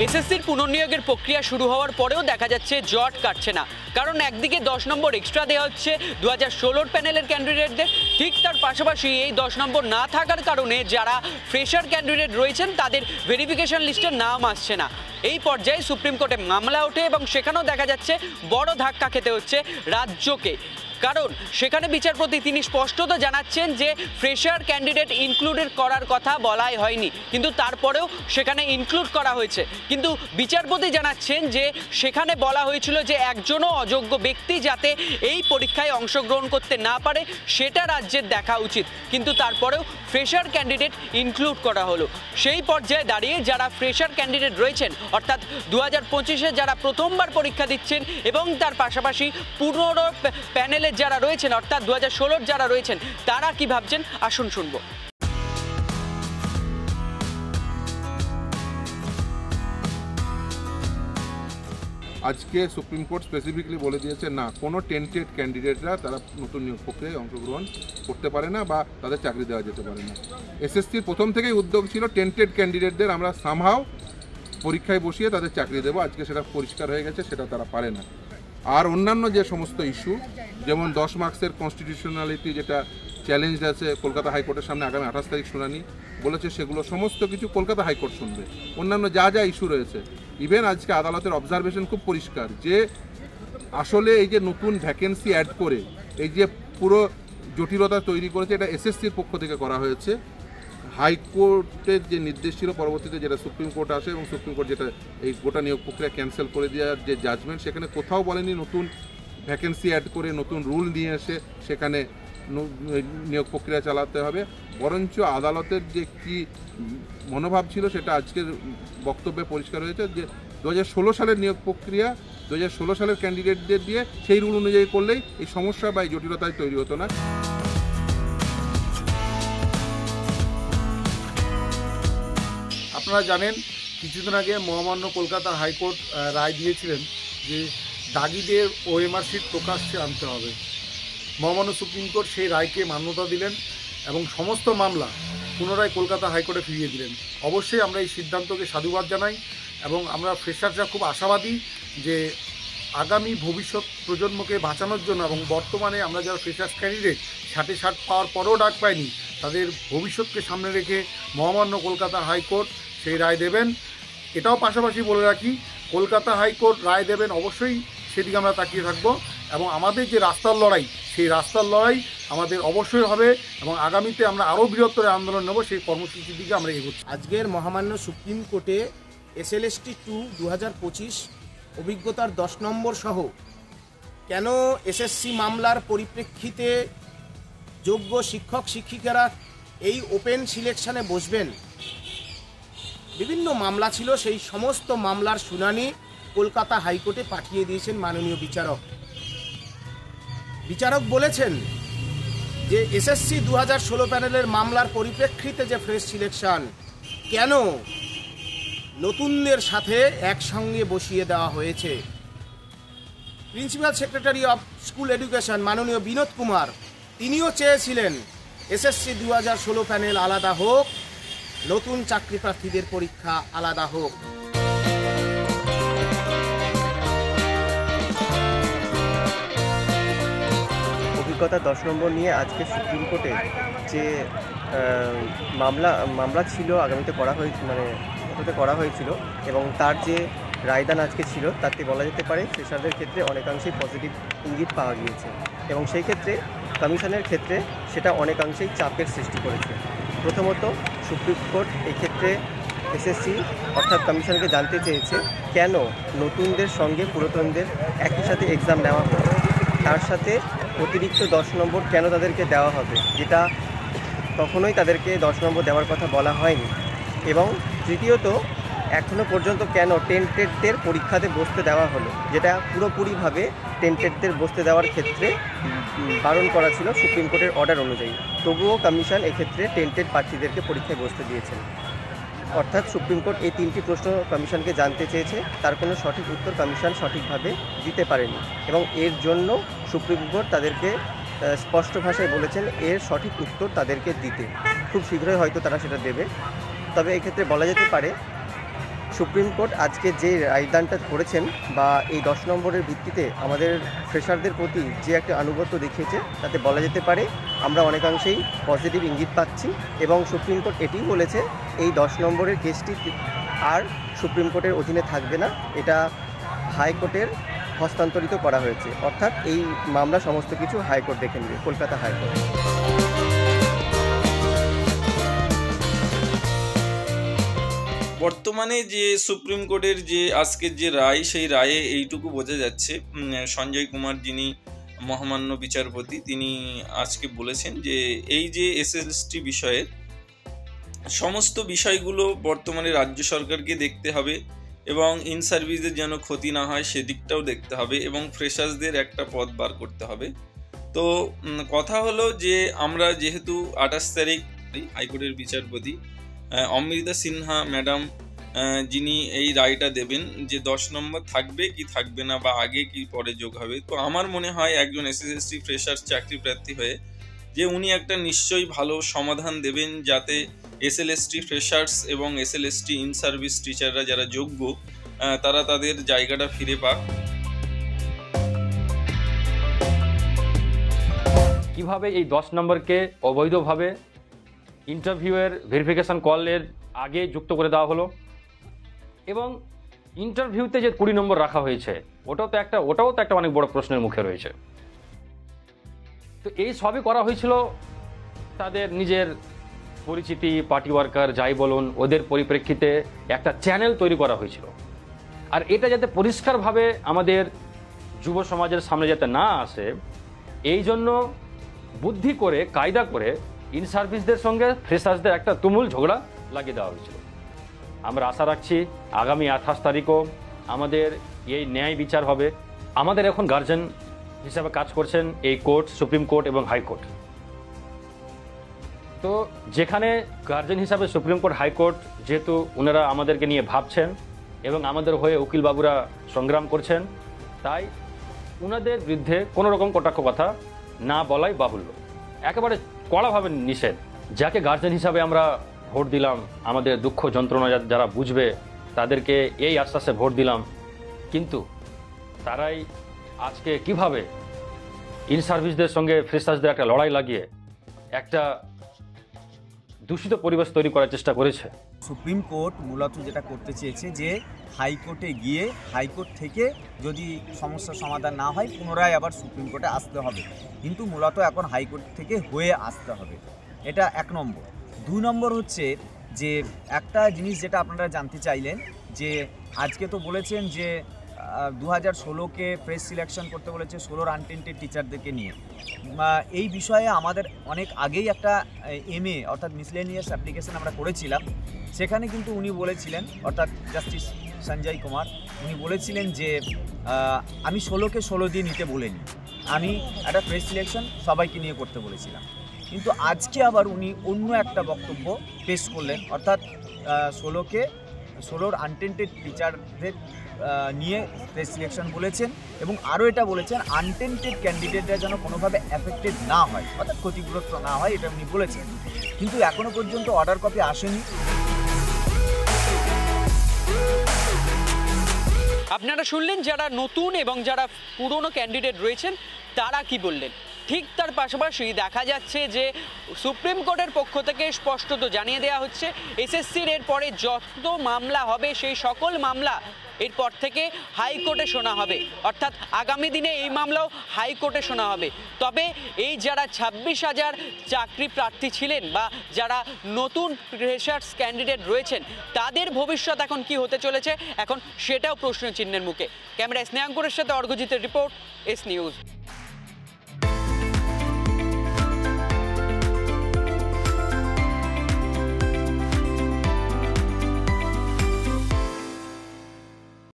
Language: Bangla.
এসএসসির পুনর্নিয়োগের প্রক্রিয়া শুরু হওয়ার পরেও দেখা যাচ্ছে জট কাটছে না। কারণ একদিকে 10 নম্বর এক্সট্রা দেওয়া হচ্ছে 2016 প্যানেলের ক্যান্ডিডেটদের, ঠিক তার পাশাপাশি এই 10 নম্বর না থাকার কারণে যারা ফ্রেশার ক্যান্ডিডেট রয়েছেন তাদের ভেরিফিকেশন লিস্টে নাম আসছে না। এই পর্যায়ে সুপ্রিম কোর্টে মামলা ওঠে এবং সেখানেও দেখা যাচ্ছে বড় ধাক্কা খেতে হচ্ছে রাজ্যকে। কারণ সেখানে বিচারপতি তিনি স্পষ্টত জানাচ্ছেন যে ফ্রেশার ক্যান্ডিডেট ইনক্লুডেড করার কথা বলাই হয়নি, কিন্তু তারপরেও সেখানে ইনক্লুড করা হয়েছে। কিন্তু বিচারপতি জানাচ্ছেন যে সেখানে বলা হয়েছিল যে একজনও অযোগ্য ব্যক্তি যাতে এই পরীক্ষায় অংশগ্রহণ করতে না পারে সেটা রাজ্যের দেখা উচিত, কিন্তু তারপরেও ফ্রেশার ক্যান্ডিডেট ইনক্লুড করা হলো। সেই পর্যায়ে দাঁড়িয়ে যারা ফ্রেশার ক্যান্ডিডেট রয়েছেন, অর্থাৎ 2025-এ যারা প্রথমবার পরীক্ষা দিচ্ছেন এবং তার পাশাপাশি পুনর প্যানেলে যারা রয়েছেন অর্থাৎ 2016 যারা রয়েছেন, তারা কি ভাবছেন আসুন শুনবো। আজকে সুপ্রিম কোর্ট স্পেসিফিকলি বলে দিয়েছে না, কোনো টেন্টেড ক্যান্ডিডেটরা তারা নতুন নিয়োগ প্রক্রিয়ায় অংশগ্রহণ করতে পারে না বা তাদের চাকরি দেওয়া যেতে পারে না। এসএসসির প্রথম থেকেই উদ্যোগ ছিল টেন্টেড ক্যান্ডিডেটদের আমরা সামহাও পরীক্ষায় বসিয়ে তাদের চাকরি দেবো। আজকে সেটা পরিষ্কার হয়ে গেছে, সেটা তারা পারে না। আর অন্যান্য যে সমস্ত ইস্যু, যেমন 10 মার্কসের কনস্টিটিউশনালিটি যেটা চ্যালেঞ্জ আছে কলকাতা হাইকোর্টের সামনে আগামী 28 তারিখ শুনানি বলেছে, সেগুলো সমস্ত কিছু কলকাতা হাইকোর্ট শুনবে। অন্যান্য যা যা ইস্যু রয়েছে, ইভেন আজকে আদালতের অবজারভেশন খুব পরিষ্কার যে আসলে এই যে নতুন ভ্যাকেন্সি অ্যাড করে এই যে পুরো জটিলতা তৈরি করেছে, এটা এসএসসির পক্ষ থেকে করা হয়েছে। হাইকোর্টের যে নির্দেশ ছিল পরবর্তীতে যেটা সুপ্রিম কোর্ট আসে এবং সুপ্রিম কোর্ট যেটা এই গোটা নিয়োগ প্রক্রিয়া ক্যান্সেল করে দেওয়ার যে জাজমেন্ট, সেখানে কোথাও বলেনি নতুন ভ্যাকেন্সি অ্যাড করে নতুন রুল নিয়ে এসে সেখানে নিয়োগ প্রক্রিয়া চালাতে হবে। বরঞ্চ আদালতের যে কি মনোভাব ছিল সেটা আজকের বক্তব্যে পরিষ্কার হয়েছে যে 2016 সালের নিয়োগ প্রক্রিয়া 2016 সালের ক্যান্ডিডেটদের দিয়ে সেই রুল অনুযায়ী করলেই এই সমস্যা বা এই জটিলতায় তৈরি হতো না। আপনারা জানেন কিছুদিন আগে মহামান্য কলকাতা হাইকোর্ট রায় দিয়েছিলেন যে দাগিদের ওএমআর শিট প্রকাশ্যে আনতে হবে। মহামান্য সুপ্রিম কোর্ট সেই রায়কে মান্যতা দিলেন এবং সমস্ত মামলা পুনরায় কলকাতা হাইকোর্টে ফিরিয়ে দিলেন। অবশ্যই আমরা এই সিদ্ধান্তকে সাধুবাদ জানাই এবং আমরা ফ্রেশাররা খুব আশাবাদী যে আগামী ভবিষ্যৎ প্রজন্মকে বাঁচানোর জন্য এবং বর্তমানে আমরা যারা ফ্রেশার্স ক্যান্ডিডেট 60 পাওয়ার পরেও ডাক পাইনি, তাদের ভবিষ্যৎকে সামনে রেখে মহামান্য কলকাতা হাইকোর্ট সেই রায় দেবেন। এটাও পাশাপাশি বলে রাখি, কলকাতা হাইকোর্ট রায় দেবেন অবশ্যই সেদিকে আমরা তাকিয়ে থাকবো এবং আমাদের যে রাস্তার লড়াই, সেই রাস্তার লড়াই আমাদের অবশ্যই হবে এবং আগামীতে আমরা আরও বৃহত্তর আন্দোলন নেব, সেই কর্মসূচির দিকে আমরা এগোচ্ছি। আজকের মহামান্য সুপ্রিম কোর্টে SLST 2 2025 অভিজ্ঞতার 10 নম্বর সহ কেন এসএসসি মামলার পরিপ্রেক্ষিতে যোগ্য শিক্ষক শিক্ষিকারা এই ওপেন সিলেকশনে বসবেন, বিভিন্ন মামলা ছিল, সেই সমস্ত মামলার শুনানি কলকাতা হাইকোর্টে পাঠিয়ে দিয়েছেন মাননীয় বিচারক। বিচারক বলেছেন যে এসএসসি 2016 প্যানেলের মামলার পরিপ্রেক্ষিতে যে ফ্রেশ সিলেকশন কেন নতুনদের সাথে একসঙ্গে বসিয়ে দেওয়া হয়েছে। Principal secretary of school education মাননীয় বিনোদ কুমার তিনিও চেয়েছিলেন এসএসসি 2016 প্যানেল আলাদা হোক, নতুন চাকরি প্রার্থীদের পরীক্ষা আলাদা হোক। অভিজ্ঞতা 10 নম্বর নিয়ে আজকে সুপ্রিম কোর্টে যে মামলা ছিল আগামীতে করা হয়েছিল এবং তার যে রায়দান আজকে ছিল তাতে বলা যেতে পারে ফ্রেশারদের ক্ষেত্রে অনেকাংশেই পজিটিভ ইঙ্গিত পাওয়া গিয়েছে এবং সেই ক্ষেত্রে কমিশনের ক্ষেত্রে সেটা অনেকাংশেই চাপের সৃষ্টি করেছে। প্রথমত সুপ্রিম কোর্ট এক্ষেত্রে এসএসসি অর্থাৎ কমিশনকে জানতে চেয়েছে কেন নতুনদের সঙ্গে পুরাতনদের একই সাথে এক্সাম নেওয়া হবে, তার সাথে অতিরিক্ত 10 নম্বর কেন তাদেরকে দেওয়া হবে, যেটা কখনোই তাদেরকে 10 নম্বর দেওয়ার কথা বলা হয়নি। এবং তৃতীয়ত এখনও পর্যন্ত কেন টেন্টেডদের পরীক্ষাতে বসতে দেওয়া হলো, যেটা পুরোপুরিভাবে টেন্টেডদের বসতে দেওয়ার ক্ষেত্রে বারণ করা ছিল সুপ্রিম কোর্টের অর্ডার অনুযায়ী। তবুও কমিশন এক্ষেত্রে টেন্টেড প্রার্থীদেরকে পরীক্ষায় বসতে দিয়েছেন। অর্থাৎ সুপ্রিম কোর্ট এই 3টি প্রশ্ন কমিশনকে জানতে চেয়েছে, তার কোনো সঠিক উত্তর কমিশন সঠিকভাবে দিতে পারেনি এবং এর জন্য সুপ্রিম কোর্ট তাদেরকে স্পষ্ট ভাষায় বলেছেন এর সঠিক উত্তর তাদেরকে দিতে। খুব শীঘ্রই হয়তো তারা সেটা দেবে। তবে এক্ষেত্রে বলা যেতে পারে সুপ্রিম কোর্ট আজকে যে রায়দানটা করেছেন বা এই 10 নম্বরের ভিত্তিতে আমাদের ফ্রেশারদের প্রতি যে একটা আনুগত্য দেখিয়েছে, তাতে বলা যেতে পারে আমরা অনেকাংশেই পজিটিভ ইঙ্গিত পাচ্ছি। এবং সুপ্রিম কোর্ট এটিই বলেছে এই 10 নম্বরের কেসটি আর সুপ্রিম কোর্টের অধীনে থাকবে না, এটা হাইকোর্টের হস্তান্তরিত করা হয়েছে। অর্থাৎ এই মামলা সমস্ত কিছু হাইকোর্ট দেখে নেবে, কলকাতা হাইকোর্ট। বর্তমানে যে সুপ্রিম কোর্টের যে আজকের যে রায়, সেই রায়ে এইটুকু বোঝা যাচ্ছে, সঞ্জয় কুমার যিনি মহামান্য বিচারপতি, তিনি আজকে বলেছেন যে এই যে এসএলএসটি বিষয়ের সমস্ত বিষয়গুলো বর্তমানে রাজ্য সরকারকে দেখতে হবে এবং ইন সার্ভিসের যেন ক্ষতি না হয় সেদিকটাও দেখতে হবে এবং ফ্রেশার্সদের একটা পথ বার করতে হবে। তো কথা হলো যে আমরা যেহেতু 28 তারিখ হাইকোর্টের বিচারপতি অমৃতা সিনহা ম্যাডাম যিনি এই রায়টা দেবেন যে 10 নম্বর থাকবে কি থাকবে না বা আগে কি পরে যোগ হবে, তো আমার মনে হয় একজন এসএসসি ফ্রেশার্স চাকরি প্রার্থী হয়ে যে উনি একটা নিশ্চয়ই ভালো সমাধান দেবেন, যাতে এসএলএসটি ফ্রেশার্স এবং এসএলএসটি ইন সার্ভিস টিচাররা যারা যোগ্য তারা তাদের জায়গাটা ফিরে পাক। কিভাবে এই 10 নম্বরকে অবৈধভাবে ইন্টারভিউয়ের ভেরিফিকেশন কলের আগে যুক্ত করে দেওয়া হলো এবং ইন্টারভিউতে যে 20 নম্বর রাখা হয়েছে ওটাও তো একটা অনেক বড় প্রশ্নের মুখে রয়েছে। তো এই সবই করা হয়েছিল তাদের নিজের পরিচিতি, পার্টি ওয়ার্কার যাই বলুন, ওদের পরিপ্রেক্ষিতে একটা চ্যানেল তৈরি করা হয়েছিল। আর এটা যাতে পরিষ্কারভাবে আমাদের যুব সমাজের সামনে যাতে না আসে, এই জন্য বুদ্ধি করে কায়দা করে ইন সার্ভিসদের সঙ্গে ফ্রেশার্সদের একটা তুমুল ঝগড়া লাগিয়ে দেওয়া হয়েছিল। আমরা আশা রাখছি আগামী 28 তারিখও আমাদের এই ন্যায় বিচার হবে। আমাদের এখন গার্জেন হিসাবে কাজ করছেন এই কোর্ট, সুপ্রিম কোর্ট এবং হাইকোর্ট। তো যেখানে গার্জেন হিসাবে সুপ্রিম কোর্ট, হাইকোর্ট যেহেতু ওনারা আমাদেরকে নিয়ে ভাবছেন এবং আমাদের হয়ে উকিল বাবুরা সংগ্রাম করছেন, তাই ওনাদের বিরুদ্ধে কোনো রকম কটাক্ষ কথা না বলাই বাহুল্য, একেবারে কড়াভাবে নিষেধ। যাকে গার্জেন হিসাবে আমরা ভোট দিলাম, আমাদের দুঃখ যন্ত্রণা যারা বুঝবে তাদেরকে এই আশ্বাসে ভোট দিলাম, কিন্তু তারাই আজকে কিভাবে ইন সার্ভিসদের সঙ্গে ফ্রেশার্সদের একটা লড়াই লাগিয়ে একটা দূষিত পরিবেশ তৈরি করার চেষ্টা করেছে। সুপ্রিম কোর্ট মূলত যেটা করতে চেয়েছে যে হাইকোর্টে গিয়ে হাইকোর্ট থেকে যদি সমস্যার সমাধান না হয় পুনরায় আবার সুপ্রিম কোর্টে আসতে হবে, কিন্তু মূলত এখন হাইকোর্ট থেকে হয়ে আসতে হবে। এটা 1 নম্বর। 2 নম্বর হচ্ছে যে একটা জিনিস যেটা আপনারা জানতে চাইলেন যে আজকে তো বলেছেন যে 2016কে প্রেস সিলেকশন করতে বলেছে 16 আনটেন্টেড টিচারদেরকে নিয়ে। এই বিষয়ে আমাদের অনেক আগেই একটা MA অর্থাৎ মিসলেনিয়াস অ্যাপ্লিকেশন আমরা করেছিলাম। সেখানে কিন্তু উনি বলেছিলেন, অর্থাৎ জাস্টিস সঞ্জয় কুমার, উনি বলেছিলেন যে আমি 16কে 16 দিয়ে নিতে বলিনি, আমি একটা প্রেস সিলেকশন সবাইকে নিয়ে করতে বলেছিলাম। কিন্তু আজকে আবার উনি অন্য একটা বক্তব্য পেশ করলেন, অর্থাৎ 16 আনটেন্টেড টিচারদের নিয়ে প্রেস সিলেকশন বলেছেন এবং আরও এটা বলেছেন আনটেন্টেড ক্যান্ডিডেটরা যেন কোনোভাবে অ্যাফেক্টেড না হয়, অর্থাৎ ক্ষতিগ্রস্ত না হয়, এটা উনি বলেছেন। কিন্তু এখনও পর্যন্ত অর্ডার কপি আসেনি। আপনারা শুনলেন যারা নতুন এবং যারা পুরনো ক্যান্ডিডেট রয়েছেন তারা কি বললেন। ঠিক তার পাশাপাশি দেখা যাচ্ছে যে সুপ্রিম কোর্টের পক্ষ থেকে স্পষ্টত জানিয়ে দেওয়া হচ্ছে এসএসসির এরপরে যত মামলা হবে সেই সকল মামলা এরপর থেকে হাইকোর্টে শোনা হবে, অর্থাৎ আগামী দিনে এই মামলাও হাইকোর্টে শোনা হবে। তবে এই যারা 26,000 চাকরি প্রার্থী ছিলেন বা যারা নতুন ফ্রেশার্স ক্যান্ডিডেট রয়েছেন তাদের ভবিষ্যৎ এখন কি হতে চলেছে, এখন সেটাও প্রশ্নচিহ্নের মুখে। ক্যামেরায় স্নেহাঙ্কুরের সাথে অর্ঘজিতের রিপোর্ট, এস নিউজ।